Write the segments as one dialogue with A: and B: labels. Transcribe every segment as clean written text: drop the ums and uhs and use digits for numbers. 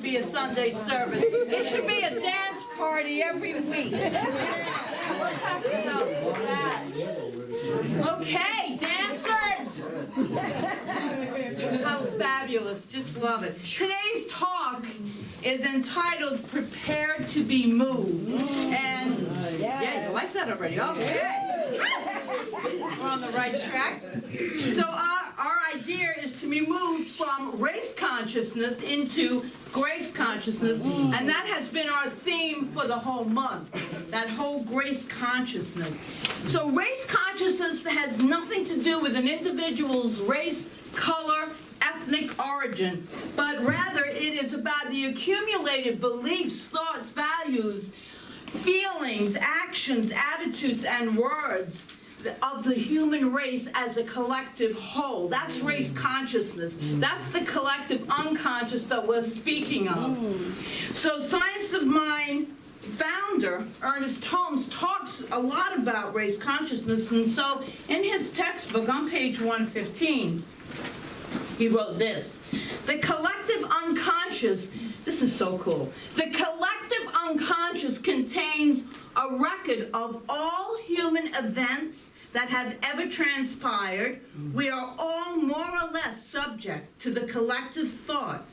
A: be a Sunday service. It should be a dance party every week. What happened about that? Okay, dancers! How fabulous, just love it. Today's talk is entitled Prepared to be Moved. And, yeah, you like that already? Okay. We're on the right track. So our idea is to be moved from race consciousness into grace consciousness, and that has been our theme for the whole month, that whole grace consciousness. So race consciousness has nothing to do with an individual's race, color, ethnic origin, but rather it is about the accumulated beliefs, thoughts, values, feelings, actions, attitudes, and words of the human race as a collective whole. That's race consciousness. That's the collective unconscious that we're speaking of. So Science of Mind founder, Ernest Holmes, talks a lot about race consciousness, and so in his textbook on page 115, he wrote this: the collective unconscious, this is so cool, the collective unconscious contains a record of all human events that have ever transpired. We are all more or less subject to the collective thought.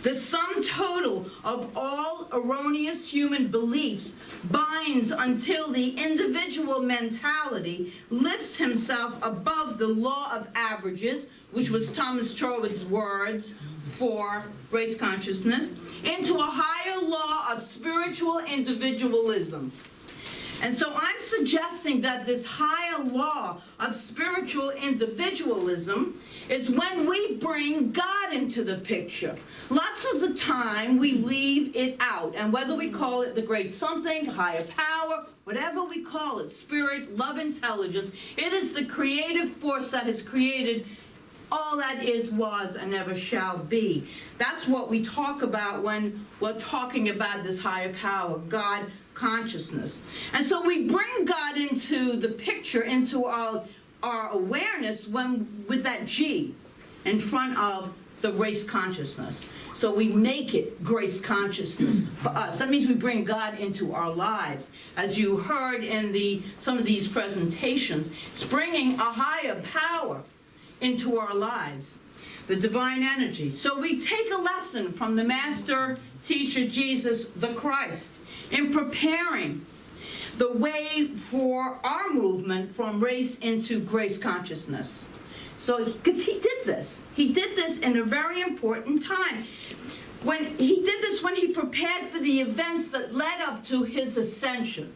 A: The sum total of all erroneous human beliefs binds until the individual mentality lifts himself above the law of averages, which was Thomas Troward's words for race consciousness, into a higher law of spiritual individualism. And so I'm suggesting that this higher law of spiritual individualism is when we bring God into the picture. Lots of the time we leave it out, and whether we call it the great something, higher power, whatever we call it, spirit, love, intelligence, it is the creative force that has created all that is, was, and ever shall be. That's what we talk about when we're talking about this higher power, God consciousness. And so we bring God into the picture, into our awareness with that G in front of the race consciousness. So we make it grace consciousness for us. That means we bring God into our lives. As you heard in some of these presentations, it's bringing a higher power into our lives, the divine energy. So we take a lesson from the master teacher Jesus the Christ in preparing the way for our movement from race into grace consciousness. So, because he did this in a very important time. When he did this, when he prepared for the events that led up to his ascension,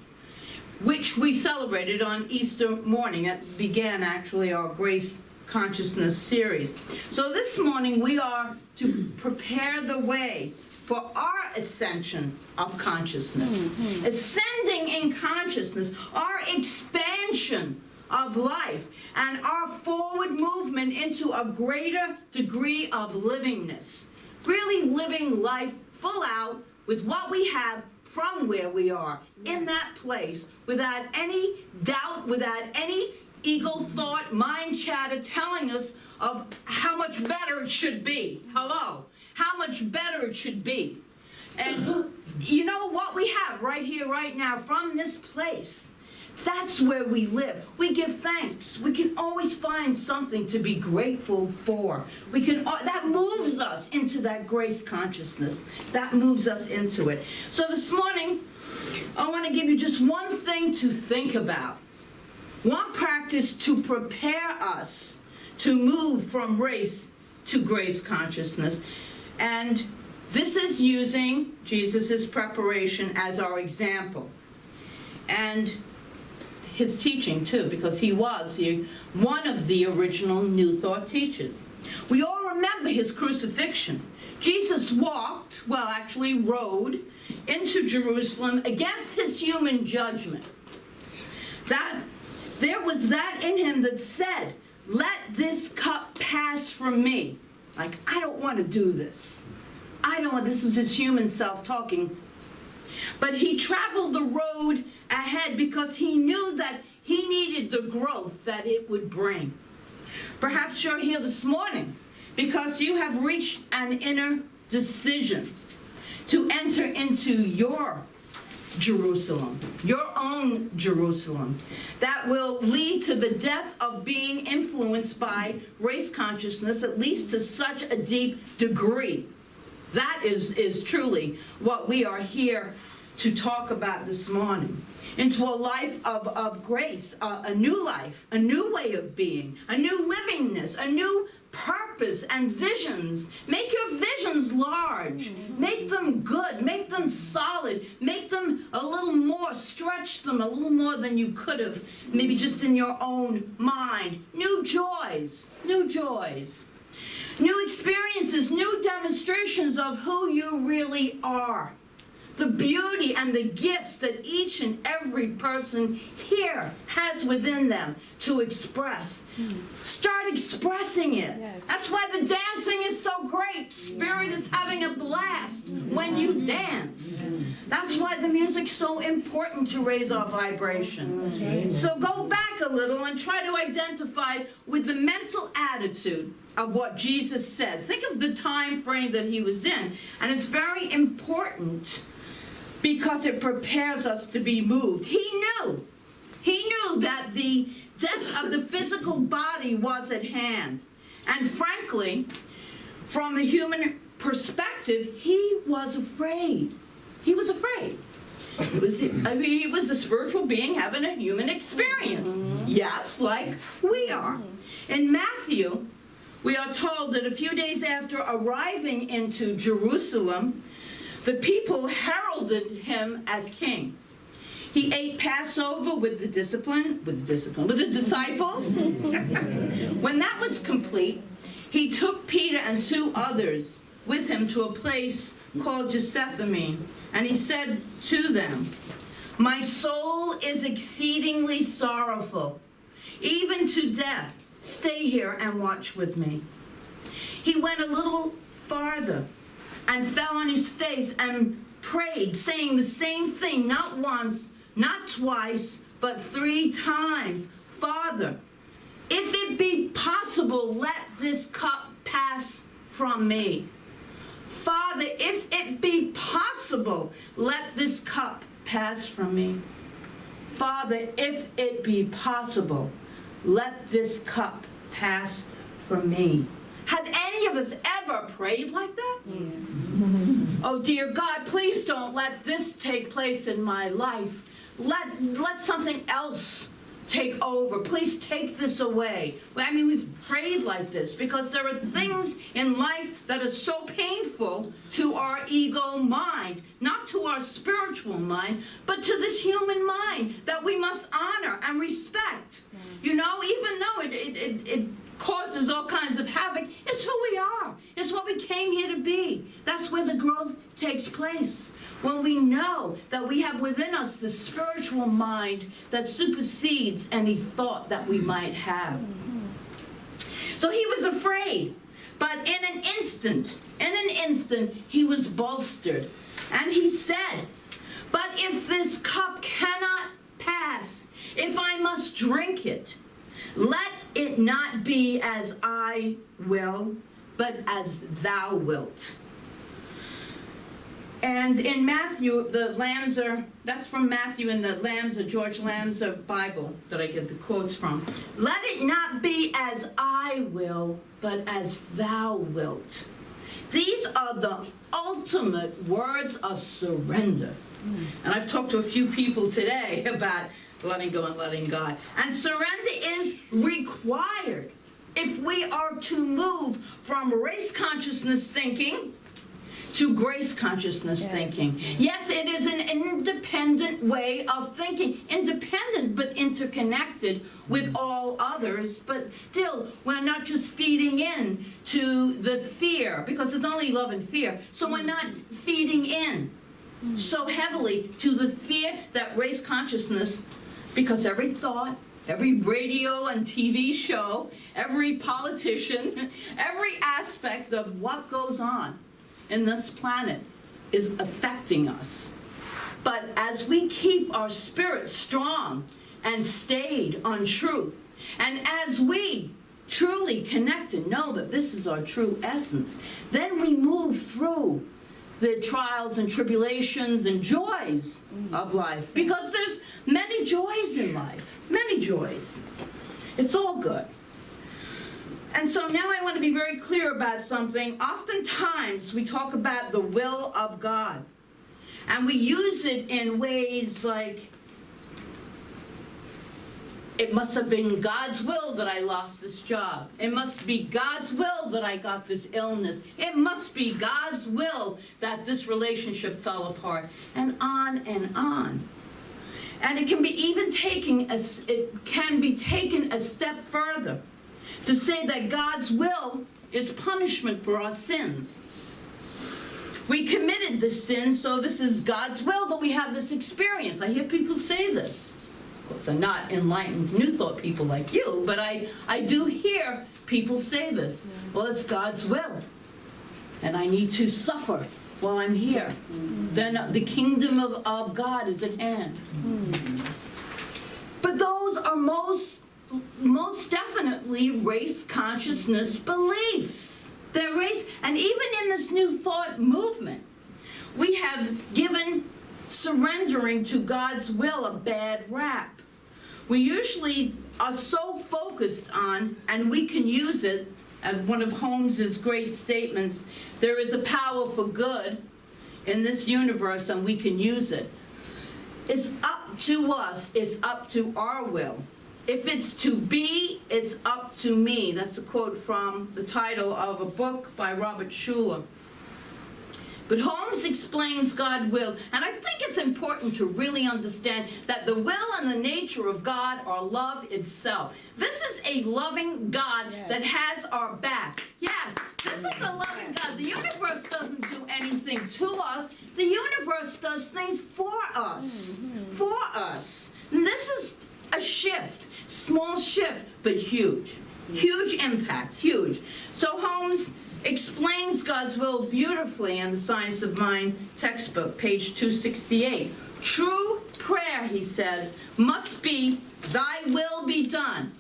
A: which we celebrated on Easter morning. That began actually our grace consciousness series. So this morning we are to prepare the way for our ascension of consciousness. Ascending in consciousness, our expansion of life, and our forward movement into a greater degree of livingness. Really living life full out with what we have from where we are, in that place, without any doubt, without any ego thought, mind chatter telling us of how much better it should be. Hello? How much better it should be. And you know what we have right here, right now, from this place, that's where we live. We give thanks. We can always find something to be grateful for. That moves us into that grace consciousness. That moves us into it. So this morning, I want to give you just one thing to think about. One practice to prepare us to move from race to grace consciousness. And this is using Jesus' preparation as our example. And his teaching too, because he was one of the original New Thought teachers. We all remember his crucifixion. Jesus actually rode into Jerusalem against his human judgment. There was that in him that said, let this cup pass from me. Like, I don't want to do this. This is his human self talking. But he traveled the road ahead because he knew that he needed the growth that it would bring. Perhaps you're here this morning because you have reached an inner decision to enter into your Jerusalem, your own Jerusalem, that will lead to the death of being influenced by race consciousness, at least to such a deep degree. That is truly what we are here to talk about this morning. Into a life of grace, a new life, a new way of being, a new livingness, a new purpose and visions. Make your visions large. Make them good. Make them solid. Make them a little more, stretch them a little more than you could have, maybe just in your own mind. New joys. New joys. New experiences, new demonstrations of who you really are. The beauty and the gifts that each and every person here has within them to express. Start expressing it. Yes. That's why the dancing is so great. Spirit is having a blast when you dance. That's why the music's so important to raise our vibration. Right. So go back a little and try to identify with the mental attitude of what Jesus said. Think of the time frame that he was in. And it's very important because it prepares us to be moved. He knew that the death of the physical body was at hand. And frankly, from the human perspective, he was afraid. He was afraid. He was a spiritual being having a human experience. Yes, like we are. In Matthew, we are told that a few days after arriving into Jerusalem, the people heralded him as king. He ate Passover with the disciples. When that was complete, he took Peter and 2 others with him to a place called Gethsemane, and he said to them, "My soul is exceedingly sorrowful, even to death. Stay here and watch with me." He went a little farther and fell on his face and prayed, saying the same thing, not once, not twice, but 3 times. "Father, if it be possible, let this cup pass from me. Father, if it be possible, let this cup pass from me. Father, if it be possible, let this cup pass from me." Have any of us ever prayed like that? Yeah. Oh, dear God, please don't let this take place in my life. Let something else take over. Please take this away. I mean, we've prayed like this because there are things in life that are so painful to our ego mind, not to our spiritual mind, but to this human mind that we must honor and respect. Yeah. You know, even though it causes all kinds of havoc, it's who we are. It's what we came here to be. That's where the growth takes place. When we know that we have within us the spiritual mind that supersedes any thought that we might have. So he was afraid, but in an instant, he was bolstered. And he said, "But if this cup cannot pass, if I must drink it, let it not be as I will, but as thou wilt." And in Matthew, that's from Matthew in the George Lamsa Bible that I get the quotes from. "Let it not be as I will, but as thou wilt." These are the ultimate words of surrender. And I've talked to a few people today about letting go and letting God. And surrender is required if we are to move from race consciousness thinking to grace consciousness thinking. Yes, it is an independent way of thinking. Independent but interconnected with all others, but still we're not just feeding in to the fear, because it's only love and fear. So we're not feeding in so heavily to the fear that race consciousness, because every thought, every radio and TV show, every politician, every aspect of what goes on in this planet is affecting us. But as we keep our spirit strong and stayed on truth, and as we truly connected, know that this is our true essence, then we move through the trials and tribulations and joys of life. Because there's many joys in life, many joys. It's all good. And so now I want to be very clear about something. Oftentimes we talk about the will of God. And we use it in ways like, it must have been God's will that I lost this job. It must be God's will that I got this illness. It must be God's will that this relationship fell apart. And on and on. And it can be even taken a step further to say that God's will is punishment for our sins. We committed this sin, so this is God's will that we have this experience. I hear people say this. Of course, they're not enlightened, New Thought people like you, but I do hear people say this. Well, it's God's will, and I need to suffer while I'm here. Then the kingdom of God is at hand. But those are most definitely race consciousness beliefs. They're race, and even in this New Thought movement, we have given surrendering to God's will a bad rap. We usually are so focused on, and we can use it, as one of Holmes's great statements, there is a power for good in this universe and we can use it. It's up to us, it's up to our will. If it's to be, it's up to me. That's a quote from the title of a book by Robert Schuller. But Holmes explains God's will, and I think it's important to really understand that the will and the nature of God are love itself. This is a loving God that has our back. Yes, this is a loving God. The universe doesn't do anything to us. The universe does things for us. For us. And this is a shift. Small shift, but huge. Huge impact. Huge. So Holmes explains God's will beautifully in the Science of Mind textbook, page 268. True prayer, he says, must be, thy will be done.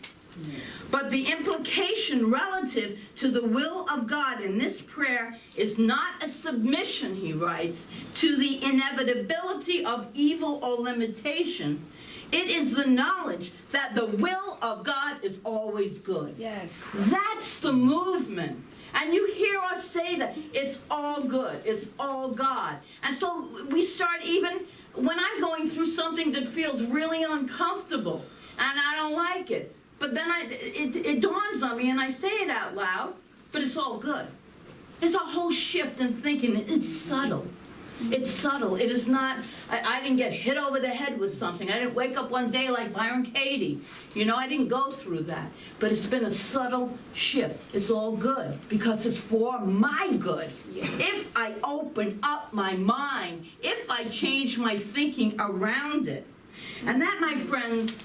A: But the implication relative to the will of God in this prayer is not a submission, he writes, to the inevitability of evil or limitation. It is the knowledge that the will of God is always good. Yes. That's the movement. And you hear us say that it's all good, it's all God. And so we start, even when I'm going through something that feels really uncomfortable and I don't like it, but then it dawns on me and I say it out loud, but it's all good. It's a whole shift in thinking. It's subtle. It's subtle. It is not, I didn't get hit over the head with something. I didn't wake up one day like Byron Katie. You know, I didn't go through that. But it's been a subtle shift. It's all good because it's for my good. If I open up my mind, if I change my thinking around it. And that, my friends,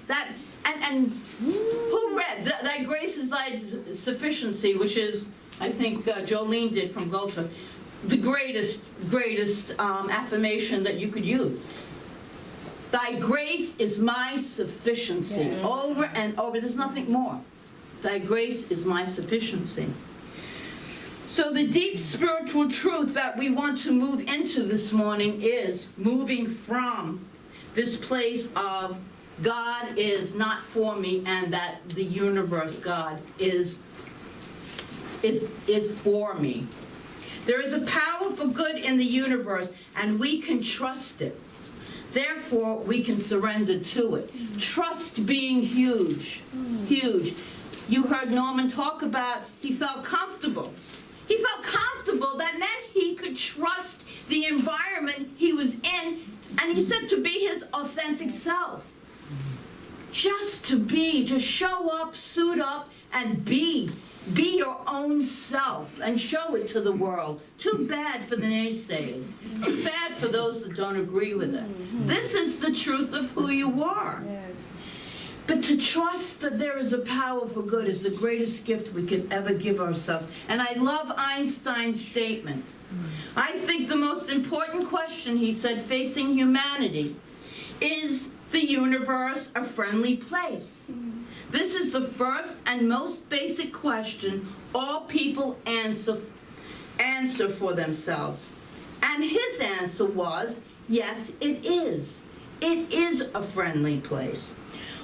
A: and who read Thy grace is thy sufficiency, which is, I think Jolene did from Goldsmith. The greatest affirmation that you could use. Thy grace is my sufficiency. Yeah. Over and over. There's nothing more. Thy grace is my sufficiency. So the deep spiritual truth that we want to move into this morning is moving from this place of God is not for me and that the universe, God, is for me. There is a power for good in the universe, and we can trust it. Therefore, we can surrender to it. Trust being huge, huge. You heard Norman talk about he felt comfortable. He felt comfortable. That meant he could trust the environment he was in, and he said to be his authentic self. Just to be, just show up, suit up, and be your own self and show it to the world. Too bad for the naysayers. Too bad for those that don't agree with it. This is the truth of who you are. Yes. But to trust that there is a power for good is the greatest gift we could ever give ourselves. And I love Einstein's statement. I think the most important question, he said, facing humanity is the universe a friendly place? This is the first and most basic question all people answer for themselves. And his answer was, yes, it is. It is a friendly place.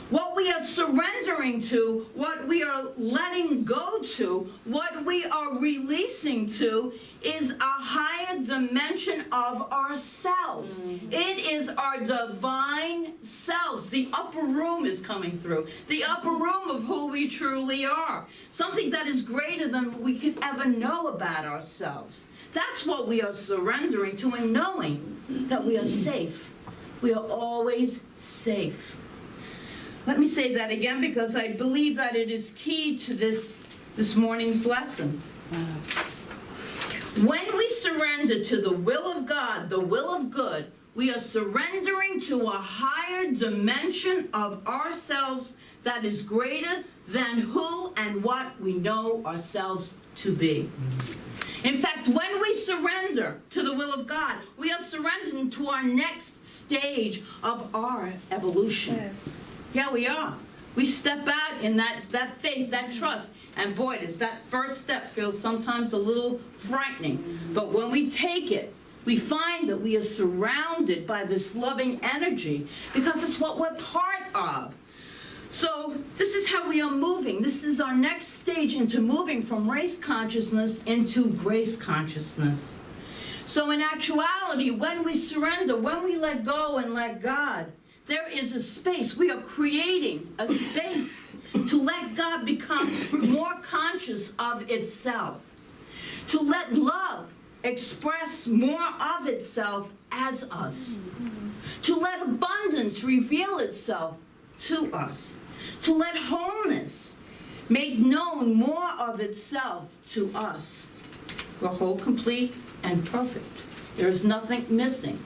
A: What we are surrendering to, what we are letting go to, what we are releasing to is a higher dimension of ourselves. It is our divine selves. The upper room is coming through. The upper room of who we truly are. Something that is greater than we could ever know about ourselves. That's what we are surrendering to, and knowing that we are safe. We are always safe. Let me say that again, because I believe that it is key to this morning's lesson. When we surrender to the will of God, the will of good, we are surrendering to a higher dimension of ourselves that is greater than who and what we know ourselves to be. In fact, when we surrender to the will of God, we are surrendering to our next stage of our evolution. Yes. Yeah, we are. We step out in that faith, that trust. And boy, does that first step feel sometimes a little frightening. But when we take it, we find that we are surrounded by this loving energy because it's what we're part of. So this is how we are moving. This is our next stage into moving from race consciousness into grace consciousness. So in actuality, when we surrender, when we let go and let God, there is a space. We are creating a space to let God become more conscious of itself, to let love express more of itself as us, to let abundance reveal itself to us, to let wholeness make known more of itself to us. We're whole, complete, and perfect. There is nothing missing.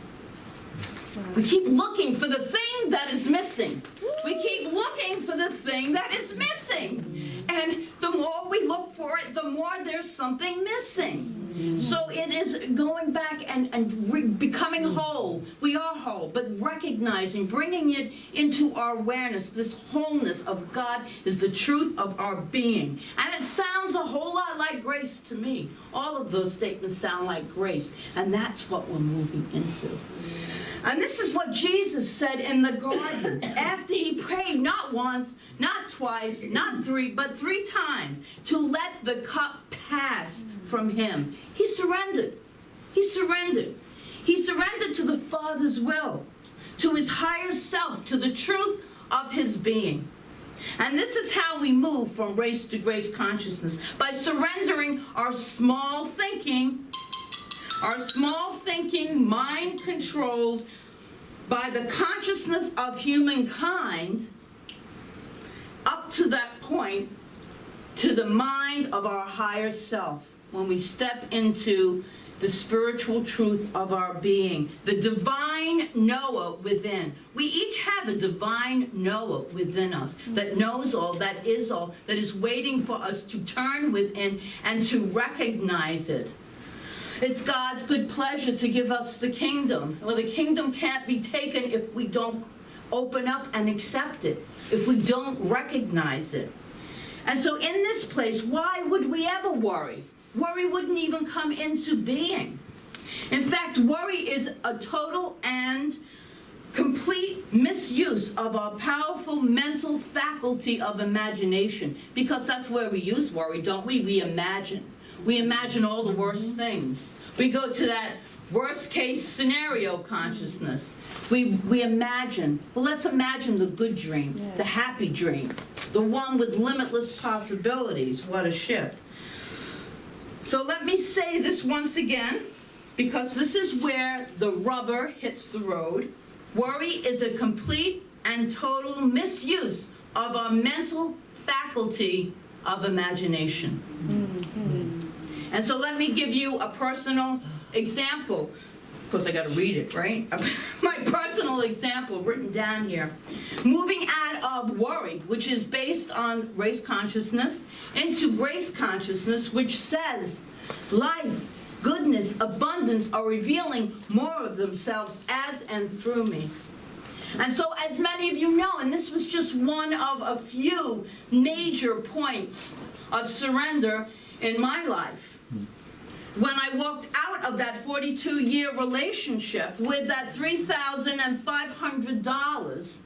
A: We keep looking for the thing that is missing. We keep looking for the thing that is missing. And the more we look for it, the more there's something missing. So it is going back and becoming whole. We are whole, but recognizing, bringing it into our awareness, this wholeness of God is the truth of our being. And it sounds a whole lot like grace to me. All of those statements sound like grace. And that's what we're moving into. And this is what Jesus said in the garden after he prayed not once, not twice, not three, but 3 times to let the cup pass from him. He surrendered. He surrendered. He surrendered to the Father's will, to his higher self, to the truth of his being. And this is how we move from race to grace consciousness, by surrendering our small thinking, mind controlled by the consciousness of humankind, up to that point, to the mind of our higher self, when we step into the spiritual truth of our being, the divine Noah within. We each have a divine Noah within us that knows all, that is waiting for us to turn within and to recognize it. It's God's good pleasure to give us the kingdom. Well, the kingdom can't be taken if we don't open up and accept it, if we don't recognize it. And so in this place, why would we ever worry? Worry wouldn't even come into being. In fact, worry is a total and complete misuse of our powerful mental faculty of imagination, because that's where we use worry, don't we? We imagine. We imagine all the worst things. We go to that worst case scenario consciousness. We imagine. Well, let's imagine the good dream, the happy dream, the one with limitless possibilities. What a shift. So let me say this once again, because this is where the rubber hits the road. Worry is a complete and total misuse of our mental faculty of imagination. And so let me give you a personal example. Of course, I got to read it, right? My personal example written down here. Moving out of worry, which is based on race consciousness, into grace consciousness, which says life, goodness, abundance are revealing more of themselves as and through me. And so, as many of you know, and this was just one of a few major points of surrender in my life. When I walked out of that 42-year relationship with that $3,500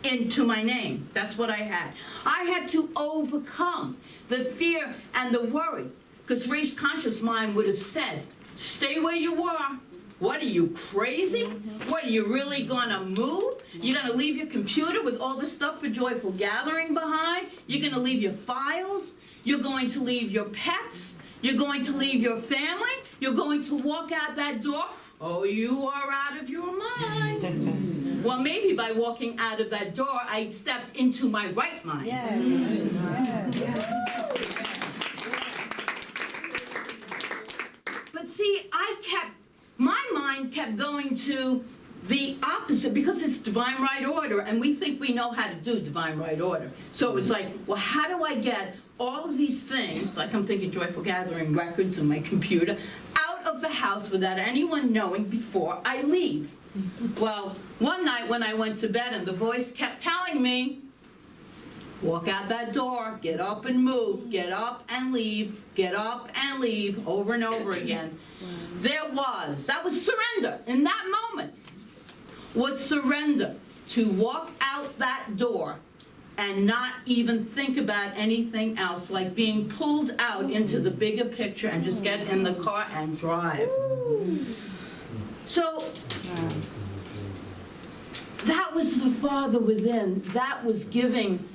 A: into my name. That's what I had. I had to overcome the fear and the worry, because race conscious mind would have said, stay where you are. What are you, crazy? What, are you really gonna move? You're gonna leave your computer with all the stuff for Joyful Gathering behind? You're gonna leave your files? You're going to leave your pets? You're going to leave your family? You're going to walk out that door? Oh, you are out of your mind. Well, maybe by walking out of that door, I stepped into my right mind.
B: Yes.
A: But see, my mind kept going to the opposite, because it's divine right order, and we think we know how to do divine right order. So it was like, well, how do I get all of these things, like I'm thinking Joyful Gathering records and my computer, out of the house without anyone knowing before I leave? Well, one night when I went to bed and the voice kept telling me, walk out that door, get up and move, get up and leave, get up and leave, over and over again. That was surrender. In that moment was surrender, to walk out that door and not even think about anything else, like being pulled out into the bigger picture and just get in the car and drive. So that was the Father within. That was giving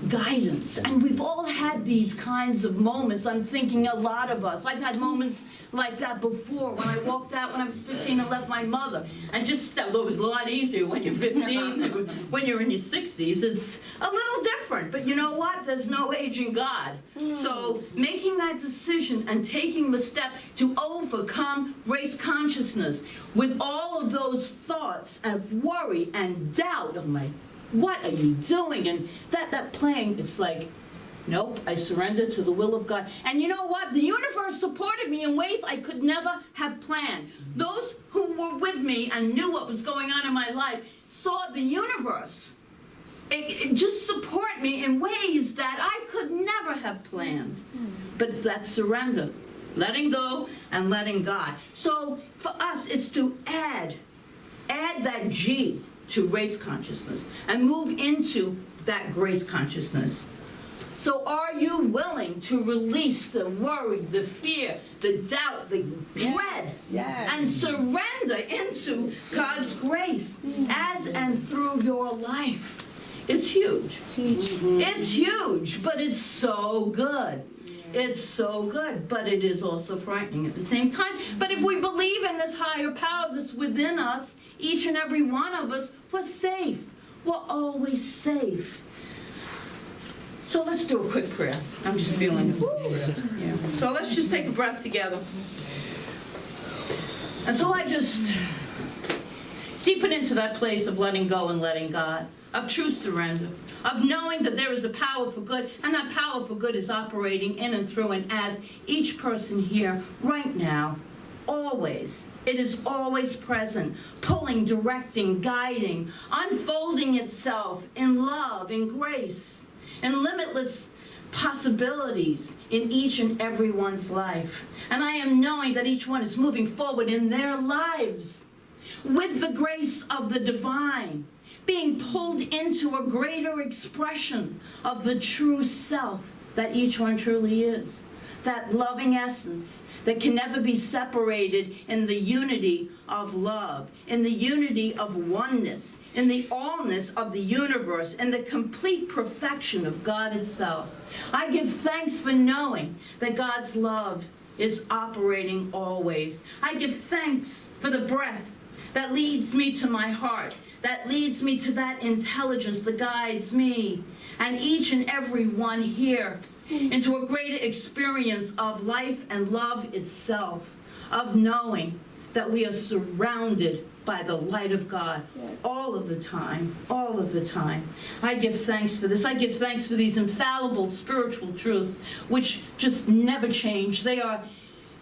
A: guidance. And we've all had these kinds of moments. I'm thinking a lot of us. I've had moments like that before, when I walked out when I was 15 and left my mother. And just, that was a lot easier when you're 15 than when you're in your 60s. It's a little different. But you know what? There's no age in God. So making that decision and taking the step to overcome race consciousness with all of those thoughts of worry and doubt. I'm like, what are you doing? And that playing, it's like, nope, I surrender to the will of God. And you know what? The universe supported me in ways I could never have planned. Those who were with me and knew what was going on in my life saw the universe. It just support me in ways that I could never have planned. But that's surrender, letting go and letting God. So for us, it's to add that G to race consciousness and move into that grace consciousness. So are you willing to release the worry, the fear, the doubt, the dread, and surrender into God's grace as and through your life? It's huge. It's huge, but it's so good. It's so good, but it is also frightening at the same time. But if we believe in this higher power that's within us, each and every one of us, we're safe. We're always safe. So let's do a quick prayer. I'm just feeling it. Yeah. So let's just take a breath together. And so I just deepen into that place of letting go and letting God, of true surrender, of knowing that there is a power for good, and that power for good is operating in and through and as each person here right now. Always. It is always present, pulling, directing, guiding, unfolding itself in love, in grace, in limitless possibilities in each and everyone's life. And I am knowing that each one is moving forward in their lives with the grace of the divine, being pulled into a greater expression of the true self that each one truly is. That loving essence that can never be separated in the unity of love, in the unity of oneness, in the allness of the universe, in the complete perfection of God itself. I give thanks for knowing that God's love is operating always. I give thanks for the breath that leads me to my heart, that leads me to that intelligence that guides me and each and every one here into a greater experience of life and love itself, of knowing that we are surrounded by the light of God all of the time, all of the time. I give thanks for this. I give thanks for these infallible spiritual truths which just never change. They are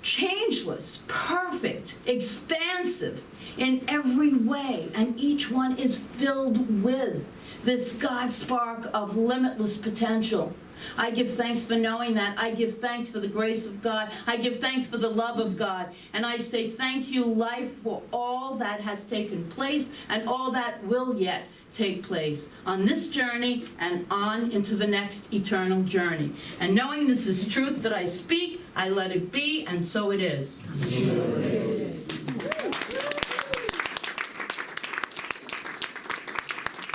A: changeless, perfect, expansive,
B: in every way, and each one is filled with this God spark of limitless potential. I give thanks for knowing that. I give thanks for the grace of God. I give thanks for the love of God. And I say thank you, life, for all that has taken place and all that will yet take place on this journey and on into the next eternal journey. And knowing this is truth that I speak, I let it be, and so it is.